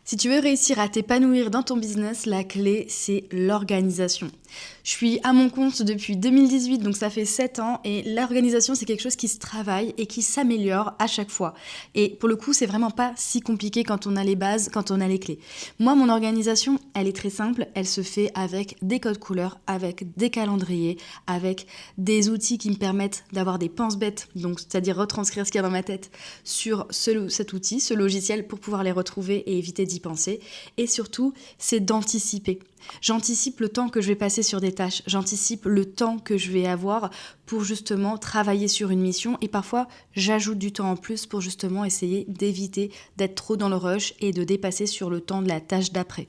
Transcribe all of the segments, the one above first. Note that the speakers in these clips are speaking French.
Si tu veux réussir à t'épanouir dans ton business, la clé, c'est l'organisation. Je suis à mon compte depuis 2018, donc ça fait 7 ans, et l'organisation, c'est quelque chose qui se travaille et qui s'améliore à chaque fois. Et pour le coup, c'est vraiment pas si compliqué quand on a les bases, quand on a les clés. Moi, mon organisation, elle est très simple, elle se fait avec des codes couleurs, avec des calendriers, avec des outils qui me permettent d'avoir des pense-bêtes, donc c'est-à-dire retranscrire ce qu'il y a dans ma tête sur cet outil, ce logiciel, pour pouvoir les retrouver et éviter d'y penser. Et surtout, c'est d'anticiper. J'anticipe le temps que je vais passer sur des tâches, j'anticipe le temps que je vais avoir pour justement travailler sur une mission, et parfois j'ajoute du temps en plus pour justement essayer d'éviter d'être trop dans le rush et de dépasser sur le temps de la tâche d'après.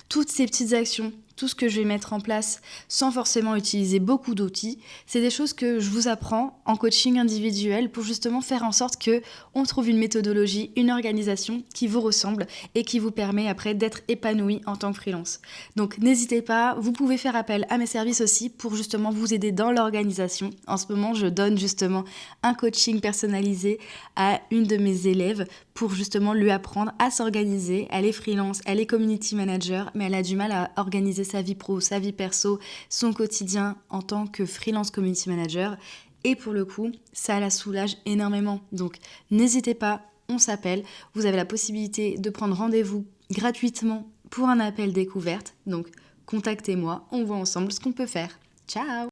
Toutes ces petites actions, tout ce que je vais mettre en place sans forcément utiliser beaucoup d'outils, c'est des choses que je vous apprends en coaching individuel pour justement faire en sorte que on trouve une méthodologie, une organisation qui vous ressemble et qui vous permet après d'être épanoui en tant que freelance. Donc n'hésitez pas, vous pouvez faire appel à mes services aussi pour justement vous aider dans l'organisation. En ce moment, je donne justement un coaching personnalisé à une de mes élèves pour justement lui apprendre à s'organiser. Elle est freelance, elle est community manager, mais elle a du mal à organiser sa vie pro, sa vie perso, son quotidien en tant que freelance community manager. Et pour le coup, ça la soulage énormément. Donc n'hésitez pas, on s'appelle. Vous avez la possibilité de prendre rendez-vous gratuitement pour un appel découverte. Donc contactez-moi, on voit ensemble ce qu'on peut faire. Ciao!